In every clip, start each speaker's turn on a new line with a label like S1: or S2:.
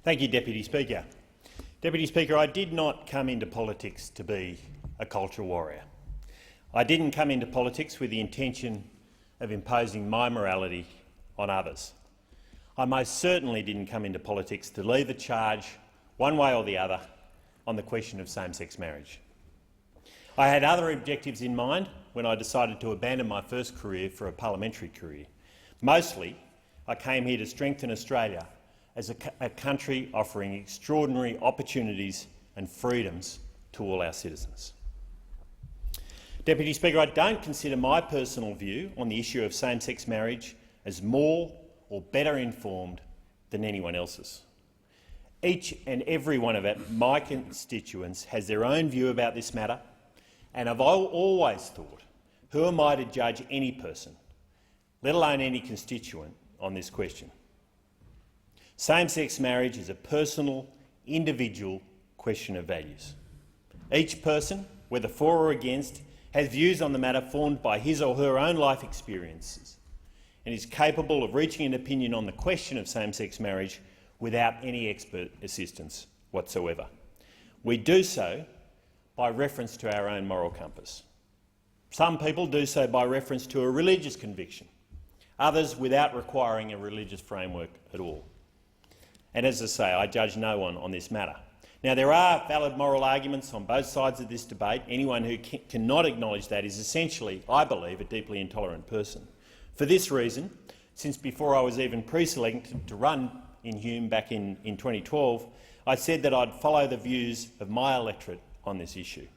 S1: Thank you, Deputy Speaker. Deputy Speaker, I did not come into politics to be a cultural warrior. I didn't come into politics with the intention of imposing my morality on others. I most certainly didn't come into politics to lead the charge, one way or the other, on the question of same-sex marriage. I had other objectives in mind when I decided to abandon my first career for a parliamentary career. Mostly, I came here to strengthen Australia as a country offering extraordinary opportunities and freedoms to all our citizens. Deputy Speaker, I don't consider my personal view on the issue of same-sex marriage as more or better informed than anyone else's. Each and every one of my constituents has their own view about this matter, and I've always thought, who am I to judge any person, let alone any constituent, on this question? Same-sex marriage is a personal, individual question of values. Each person, whether for or against, has views on the matter formed by his or her own life experiences and is capable of reaching an opinion on the question of same-sex marriage without any expert assistance whatsoever. We do so by reference to our own moral compass. Some people do so by reference to a religious conviction, others without requiring a religious framework at all. And as I say, I judge no one on this matter. Now, there are valid moral arguments on both sides of this debate. Anyone who cannot acknowledge that is essentially, I believe, a deeply intolerant person. For this reason, since before I was even pre-selected to run in Hume back in 2012, I said that I'd follow the views of my electorate on this issue.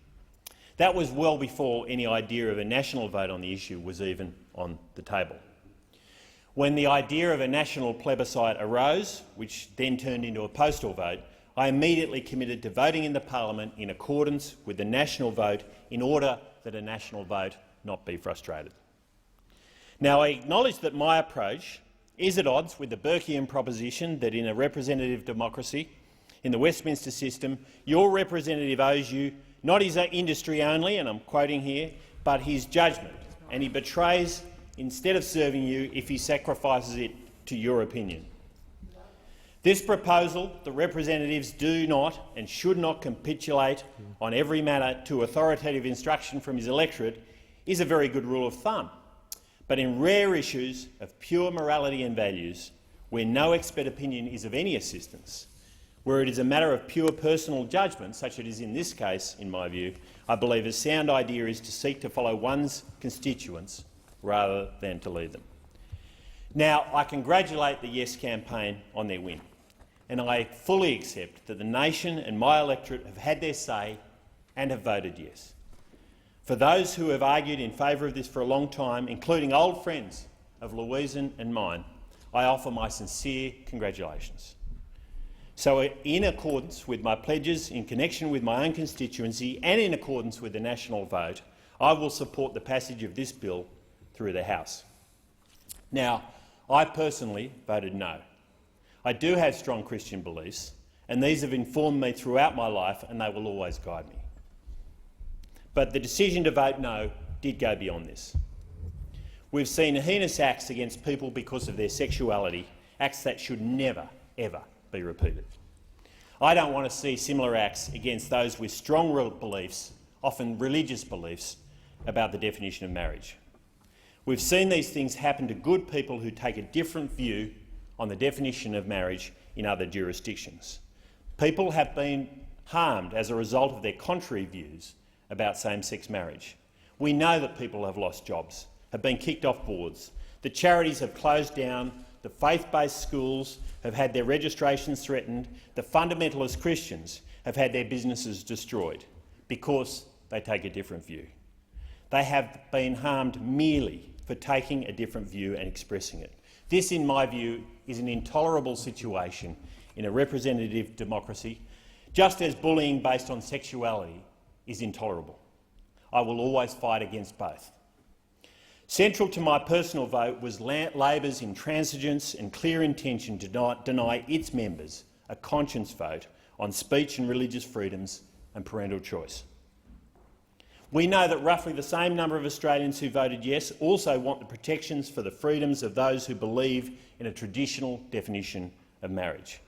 S1: That was well before any idea of a national vote on the issue was even on the table. When the idea of a national plebiscite arose, which then turned into a postal vote, I immediately committed to voting in the parliament in accordance with the national vote in order that a national vote not be frustrated. Now, I acknowledge that my approach is at odds with the Burkean proposition that in a representative democracy, in the Westminster system, your representative owes you not his industry only, and I'm quoting here, but his judgment, and he betrays instead of serving you if he sacrifices it to your opinion. This proposal, the representatives do not and should not capitulate on every matter to authoritative instruction from his electorate, is a very good rule of thumb. But in rare issues of pure morality and values, where no expert opinion is of any assistance, where it is a matter of pure personal judgment, such as it is in this case, in my view, I believe a sound idea is to seek to follow one's constituents rather than to lead them. Now, I congratulate the Yes campaign on their win, and I fully accept that the nation and my electorate have had their say and have voted yes. For those who have argued in favour of this for a long time, including old friends of Louisan and mine, I offer my sincere congratulations. So, in accordance with my pledges in connection with my own constituency and in accordance with the national vote, I will support the passage of this bill through the House. Now, I personally voted no. I do have strong Christian beliefs, and these have informed me throughout my life, and they will always guide me. But the decision to vote no did go beyond this. We've seen heinous acts against people because of their sexuality, acts that should never, ever be repeated. I don't want to see similar acts against those with strong beliefs, often religious beliefs, about the definition of marriage. We've seen these things happen to good people who take a different view on the definition of marriage in other jurisdictions. People have been harmed as a result of their contrary views about same-sex marriage. We know that people have lost jobs, have been kicked off boards, the charities have closed down, the faith-based schools have had their registrations threatened, the fundamentalist Christians have had their businesses destroyed because they take a different view. They have been harmed merely for taking a different view and expressing it. This, in my view, is an intolerable situation in a representative democracy, just as bullying based on sexuality is intolerable. I will always fight against both. Central to my personal vote was Labor's intransigence and clear intention to deny its members a conscience vote on speech and religious freedoms and parental choice. We know that roughly the same number of Australians who voted yes also want the protections for the freedoms of those who believe in a traditional definition of marriage.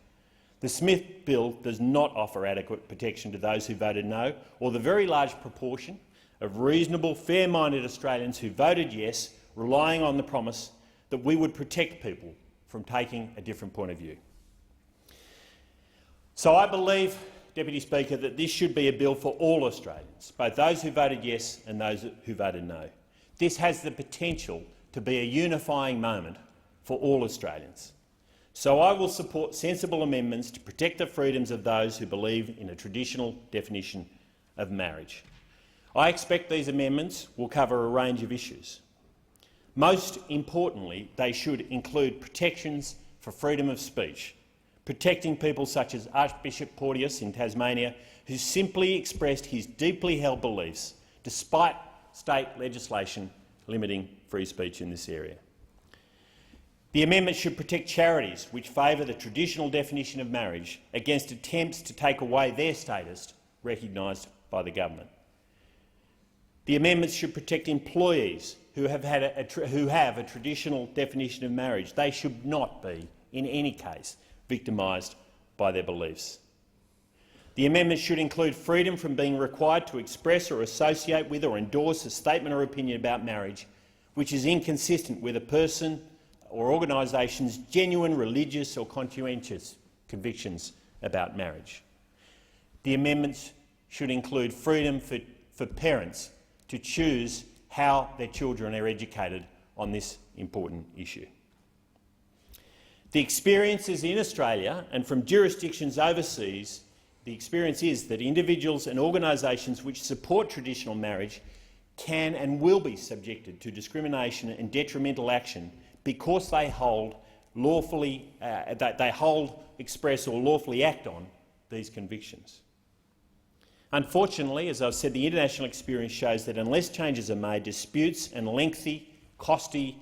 S1: The Smith bill does not offer adequate protection to those who voted no, or the very large proportion of reasonable, fair-minded Australians who voted yes, relying on the promise that we would protect people from taking a different point of view. So I believe, Deputy Speaker, that this should be a bill for all Australians, both those who voted yes and those who voted no. This has the potential to be a unifying moment for all Australians. So I will support sensible amendments to protect the freedoms of those who believe in a traditional definition of marriage. I expect these amendments will cover a range of issues. Most importantly, they should include protections for freedom of speech, protecting people such as Archbishop Porteous in Tasmania, who simply expressed his deeply held beliefs despite state legislation limiting free speech in this area. The amendment should protect charities which favour the traditional definition of marriage against attempts to take away their status recognised by the government. The amendments should protect employees who have a traditional definition of marriage. They should not be, in any case, victimised by their beliefs. The amendment should include freedom from being required to express or associate with or endorse a statement or opinion about marriage which is inconsistent with a person or organisation's genuine religious or conscientious convictions about marriage. The amendments should include freedom for parents to choose how their children are educated on this important issue. The experiences in Australia and from jurisdictions overseas, the experience is that individuals and organisations which support traditional marriage can and will be subjected to discrimination and detrimental action because they hold, express or lawfully act on these convictions. Unfortunately, as I've said, the international experience shows that unless changes are made, disputes and lengthy, costly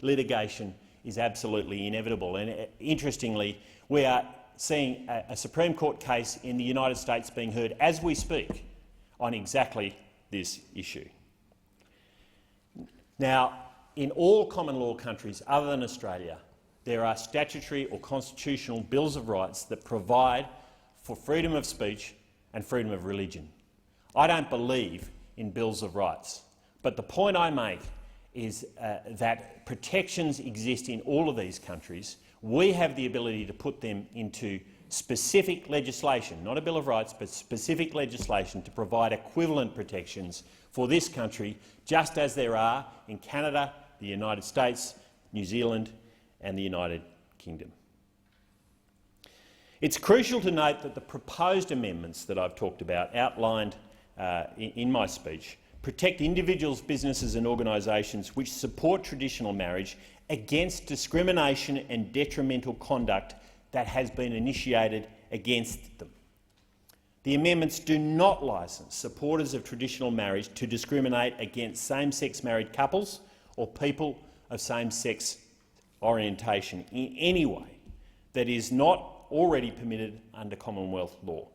S1: litigation is absolutely inevitable. And interestingly, we are seeing a Supreme Court case in the United States being heard as we speak on exactly this issue. Now, in all common law countries other than Australia, there are statutory or constitutional bills of rights that provide for freedom of speech and freedom of religion. I don't believe in bills of rights, but the point I make is that protections exist in all of these countries. We have the ability to put them into specific legislation, not a Bill of Rights, but specific legislation to provide equivalent protections for this country, just as there are in Canada, the United States, New Zealand and the United Kingdom. It's crucial to note that the proposed amendments that I've talked about, outlined in my speech, protect individuals, businesses and organisations which support traditional marriage against discrimination and detrimental conduct that has been initiated against them. The amendments do not licence supporters of traditional marriage to discriminate against same-sex married couples or people of same-sex orientation in any way that is not already permitted under Commonwealth law.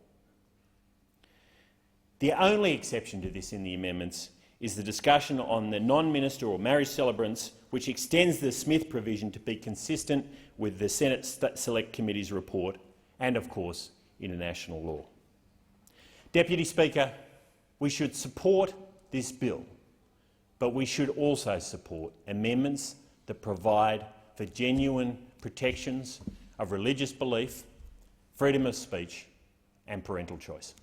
S1: The only exception to this in the amendments is the discussion on the non-minister or marriage celebrants, which extends the Smith provision to be consistent with the Senate Select Committee's report and, of course, international law. Deputy Speaker, we should support this bill, but we should also support amendments that provide for genuine protections of religious belief, freedom of speech and parental choice.